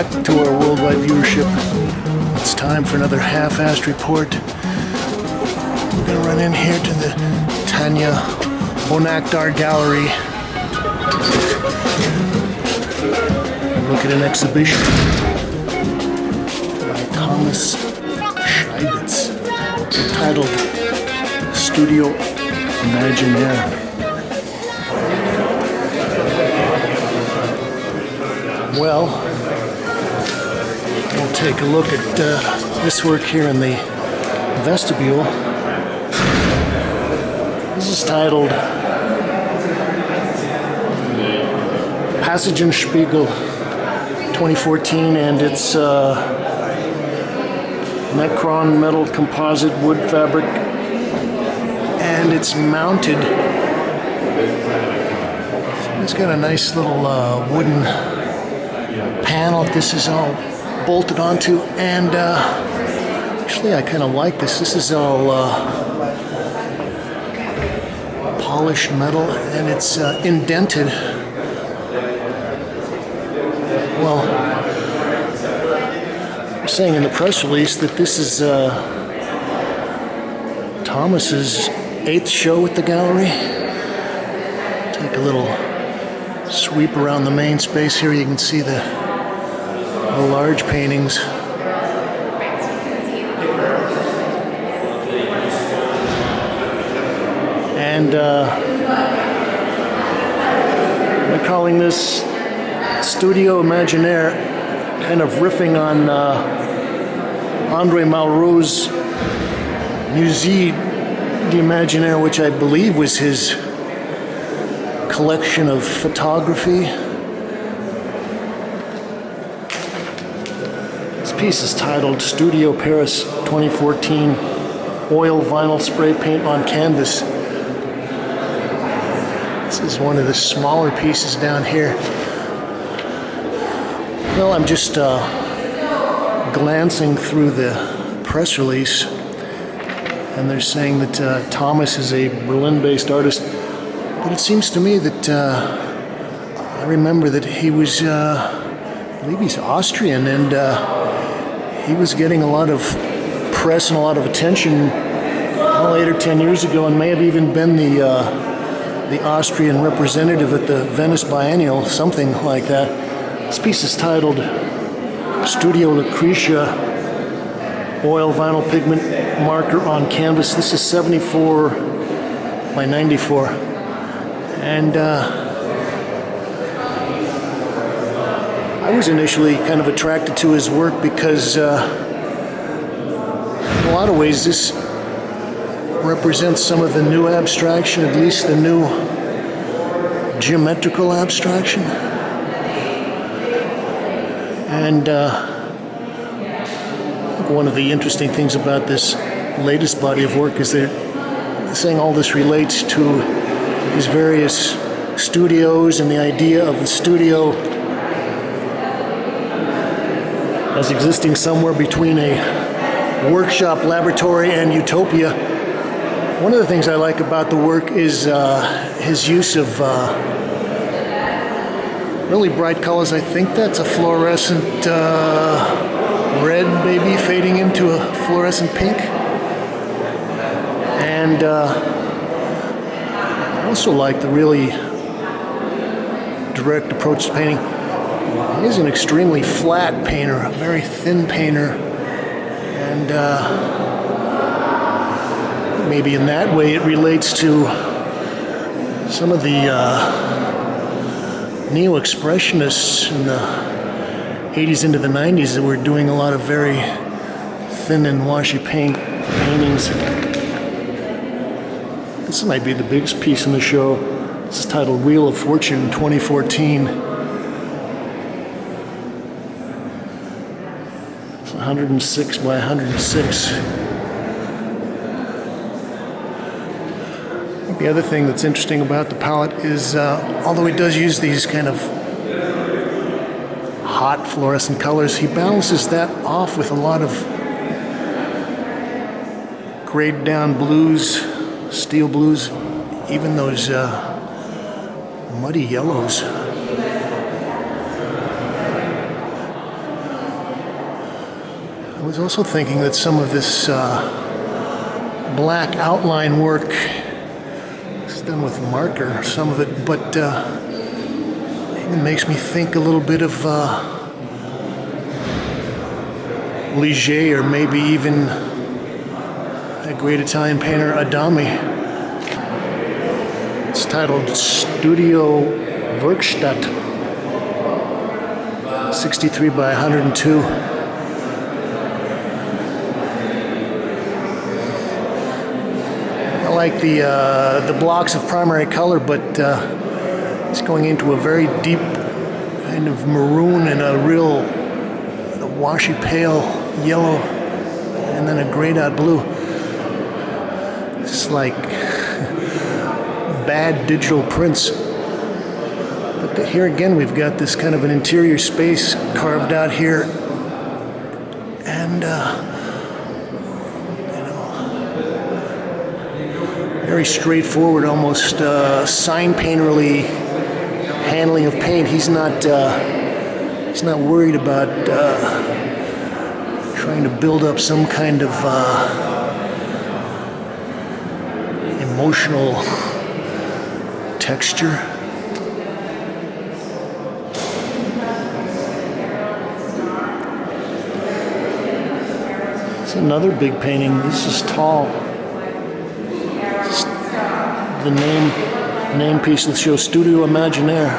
back to our worldwide viewership. It's time for another half-assed report. We're going to run in here to the TANYA BONAKDAR gallery and look at an exhibition by Thomas Scheibitz entitled Studio Imaginaire. Well, we'll take a look at this work here in the vestibule. This is titled Passage in Spiegel 2014, and it's Necron metal composite wood fabric, and it's mounted. It's got a nice little wooden panel this is all bolted onto, and actually I kind of like this. This is all polished metal, and it's indented. Well, they're saying in the press release that this is Thomas's 8th show at the gallery. Take a little sweep around the main space here. You can see the large paintings. And they're calling this Studio Imaginaire, kind of riffing on Andre Malraux's Musée d'Imaginaire, which I believe was his collection of photography. This piece is titled Studio Paris 2014 Oil Vinyl Spray Paint on Canvas. This is one of the smaller pieces down here. Well, I'm just glancing through the press release, and they're saying that Thomas is a Berlin-based artist. But it seems to me that I remember that he was, I believe he's Austrian, and he was getting a lot of press and a lot of attention 8 or 10 years ago, and may have even been the Austrian representative at the Venice Biennial, something like that. This piece is titled Studio Lucretia Oil Vinyl Pigment Marker on Canvas. This is 74 by 94. And I was initially kind of attracted to his work because in a lot of ways this represents some of the new abstraction, at least the new geometrical abstraction. And one of the interesting things about this latest body of work is they're saying all this relates to these various studios and the idea of the studio as existing somewhere between a workshop, laboratory, and utopia. One of the things I like about the work is his use of really bright colors. I think that's a fluorescent red, maybe, fading into a fluorescent pink. And I also like the really direct approach to painting. He is an extremely flat painter, a very thin painter, and maybe in that way it relates to some of the neo-expressionists in the 80s into the 90s that were doing a lot of very thin and washy paintings. This might be the biggest piece in the show. This is titled Wheel of Fortune 2014. It's 106 by 106. The other thing that's interesting about the palette is, although he does use these kind of hot fluorescent colors, he balances that off with a lot of grayed down blues, steel blues, even those muddy yellows. was also thinking that some of this black outline work is done with marker, some of it, but it makes me think a little bit of Ligier, or maybe even that great Italian painter Adami. It's titled Studio Werkstatt, 63 by 102. I like the blocks of primary color, but it's going into a very deep kind of maroon and a real washy pale yellow, and then a grayed out blue. It's like bad digital prints. But here again, we've got this kind of an interior space carved out here, and very straightforward, almost sign painterly handling of paint. He's not worried about trying to build up some kind of emotional texture. It's another big painting. This is tall. It's the name piece of the show, Studio Imaginaire.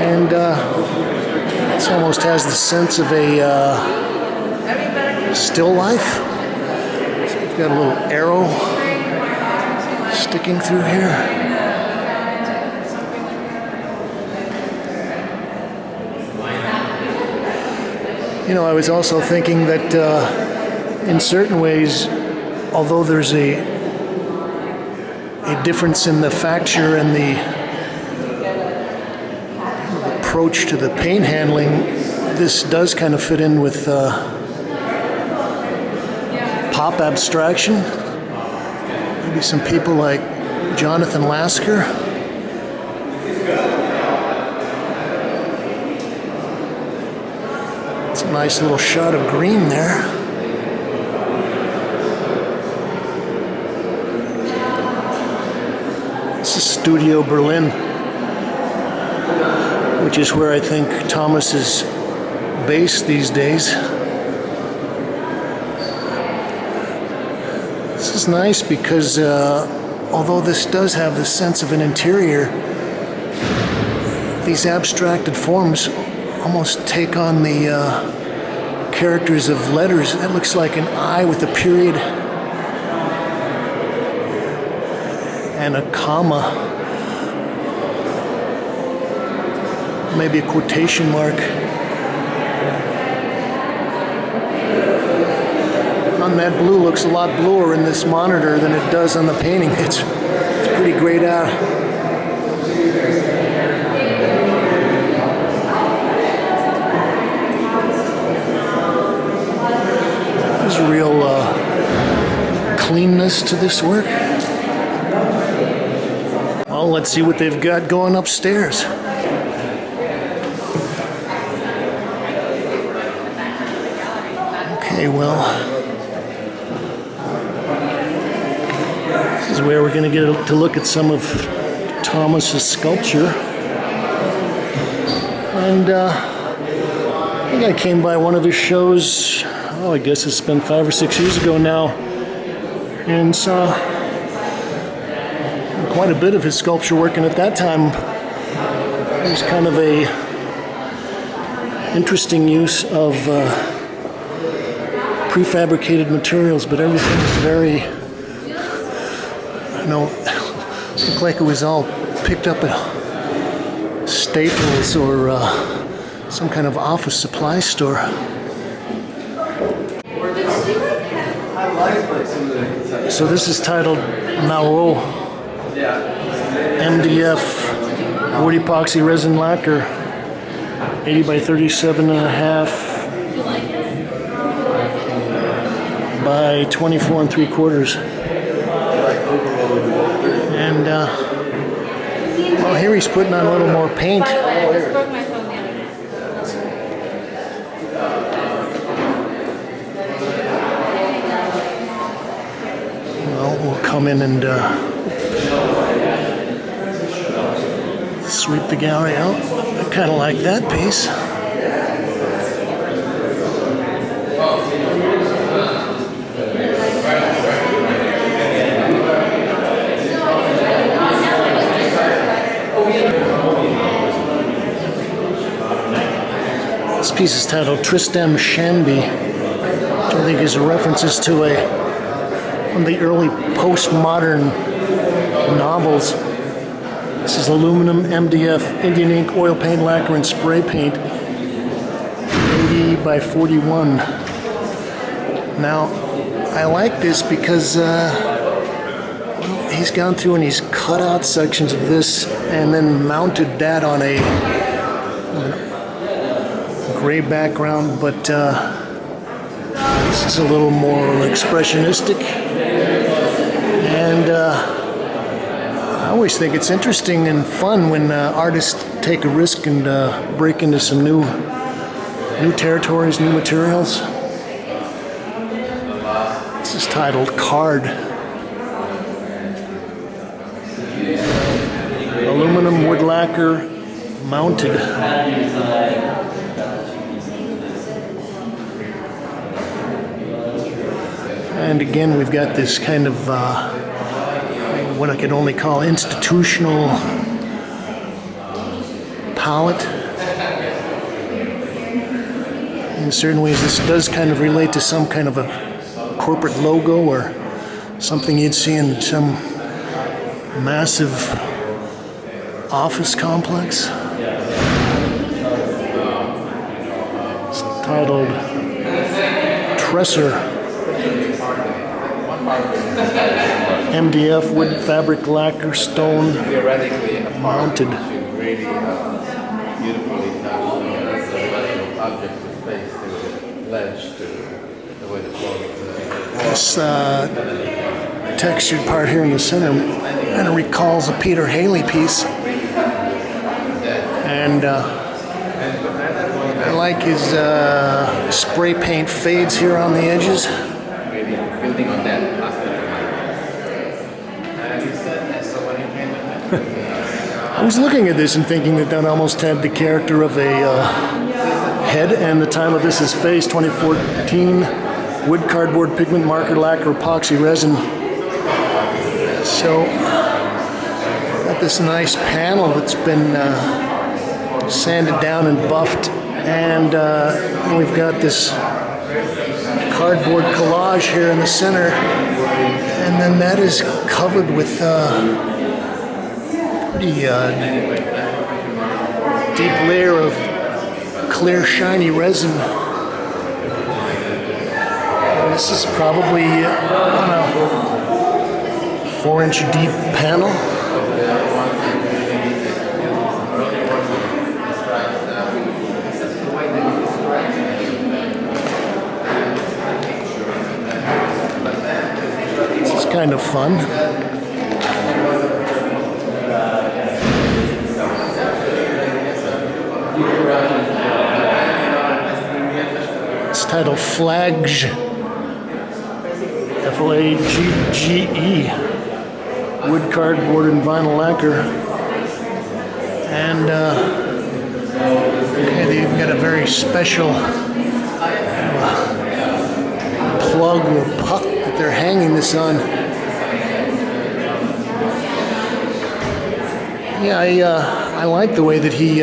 And it almost has the sense of a still life. So we've got a little arrow sticking through here. You know, I was also thinking that in certain ways, although there's a difference in the facture and the approach to the paint handling, this does kind of fit in with pop abstraction. Maybe some people like Jonathan Lasker. It's a nice little shot of green there. This is Studio Berlin, which is where I think Thomas is based these days. This is nice because although this does have the sense of an interior, these abstracted forms almost take on the characters of letters. That looks like an I with a period and a comma, maybe a quotation mark. On that blue looks a lot bluer in this monitor than it does on the painting. It's pretty grayed out. There's a real cleanness to this work. Well, let's see what they've got going upstairs. Okay, well, this is where we're going to get to look at some of Thomas's sculpture. And I think I came by one of his shows, I guess it's been 5 or 6 years ago now, and saw quite a bit of his sculpture work, and at that time it was kind of a interesting use of prefabricated materials, but everything was very, looked like it was all picked up at Staples or some kind of office supply store. So this is titled Mao MDF wood epoxy resin lacquer, 80 by 37.5 by 24 3/4. And well, here he's putting on a little more paint. will come in and sweep the gallery out. I kind of like that piece. This piece is titled Tristram Shandy, which I think is a references to one of the early postmodern novels. This is aluminum, MDF, Indian ink, oil paint, lacquer, and spray paint, 80 by 41. Now, I like this because he's gone through and he's cut out sections of this and then mounted that on a gray background, but this is a little more expressionistic, and I always think it's interesting and fun when artists take a risk and break into some new territories, new materials. This is titled Card. Aluminum wood lacquer mounted. And again, we've got this kind of what I could only call institutional palette. In certain ways, this does kind of relate to some kind of a corporate logo or something you'd see in some massive office complex. It's titled Tresser. MDF, wood, fabric, lacquer, stone, mounted. Really beautifully objects of space to ledge to the way the floor This textured part here in the center kind of recalls a Peter Haley piece. And I like his spray paint fades here on the edges. building on that aspect of I was looking at this and thinking that almost had the character of a head, and the time of this is Face 2014, wood, cardboard, pigment, marker, lacquer, epoxy, resin. So, got this nice panel that's been sanded down and buffed, and we've got this cardboard collage here in the center, and then that is covered with pretty deep layer of clear, shiny resin. And this is probably on a 4-inch deep panel. This is kind of fun. It's titled Flagge, F-L-A-G-G-E, wood, cardboard, and vinyl lacquer. And okay, they've got a very special plug or puck that they're hanging this on. Yeah, I like the way that he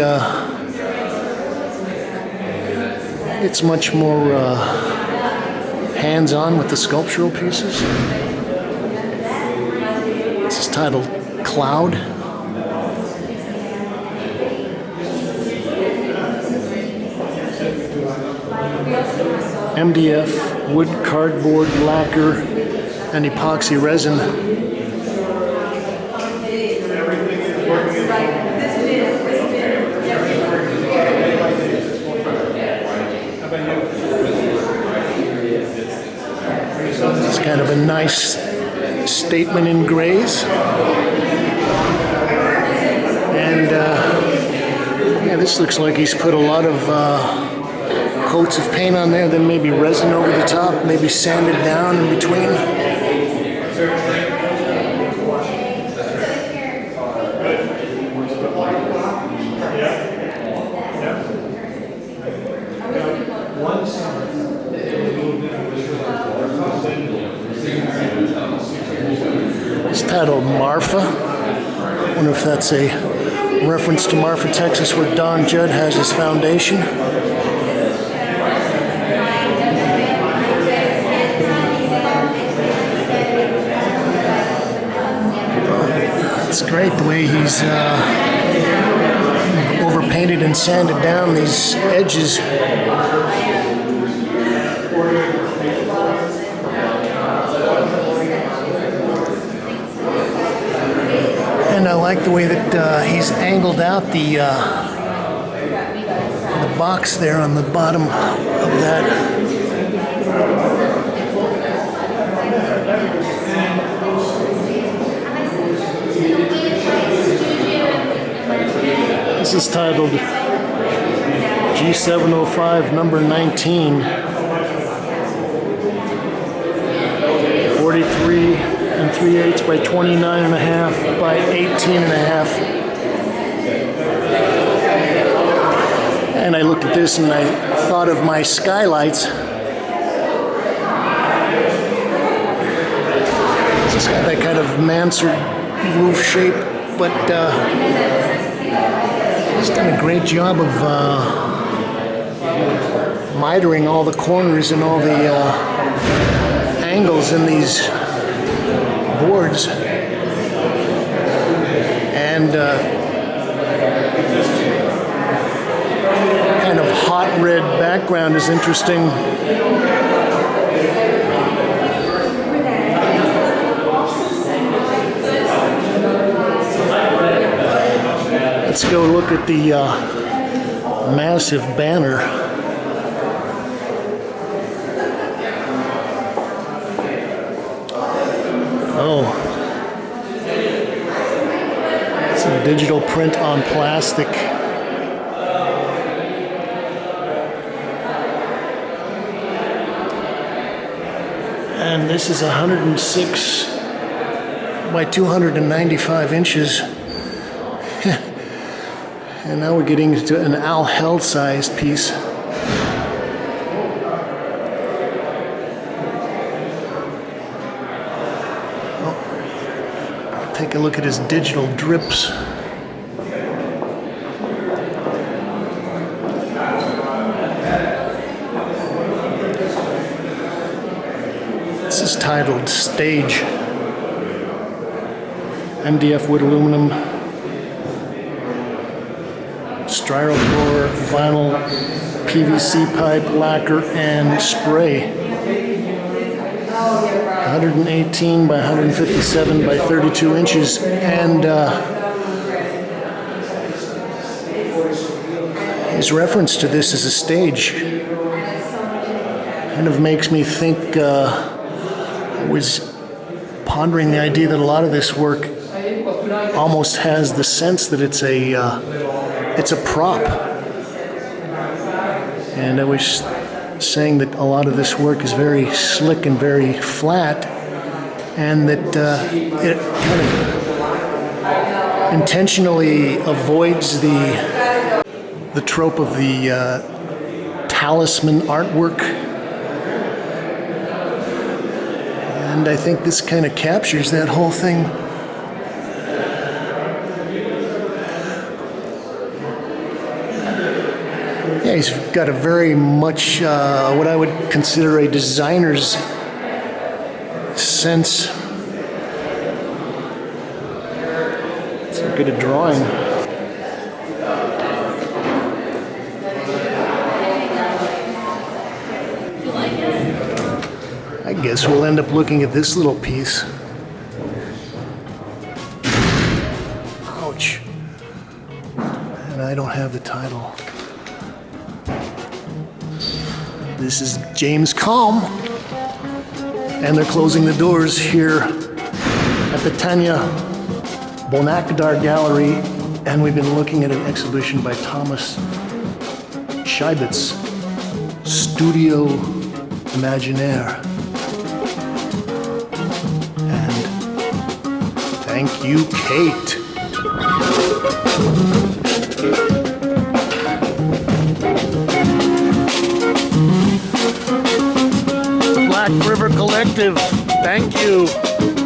it's much more hands-on with the sculptural pieces. This is titled Cloud. MDF, wood, cardboard, lacquer, and epoxy resin. It's kind of a nice statement in grays. And yeah, this looks like he's put a lot of coats of paint on there, then maybe resin over the top, maybe sanded down in between. It's titled Marfa. I wonder if that's a reference to Marfa, Texas, where Don Judd has his foundation. It's great the way he's overpainted and sanded down these edges. And I like the way that he's angled out the box there on the bottom of that. This is titled G705 number 19, 43 and 3/8 by 29.5 by 18.5. And I looked at this and I thought of my skylights. It's got that kind of mansard roof shape, but he's done a great job of mitering all the corners and all the angles in these boards. And kind of hot red background is interesting. Let's go look at the massive banner. Oh, it's a digital print on plastic. And this is 106 by 295 inches. And now we're getting to an Al Held-sized piece. Oh, take a look at his digital drips. This is titled Stage. MDF wood aluminum. Styrofoam, vinyl, PVC pipe, lacquer, and spray. 118 by 157 by 32 inches, and his reference to this as a stage kind of makes me think. I was pondering the idea that a lot of this work almost has the sense that it's a prop. And I was saying that a lot of this work is very slick and very flat, and that it kind of intentionally avoids the trope of the talisman artwork. And I think this kind of captures that whole thing. Yeah, he's got a very much what I would consider a designer's sense. It's a good at drawing. I guess we'll end up looking at this little piece. Ouch. And I don't have the title. This is James Kalm, and they're closing the doors here at the TANYA BONAKDAR Gallery, and we've been looking at an exhibition by Thomas Scheibitz, Studio Imaginaire. And thank you, Kate. Black River Collective. Thank you.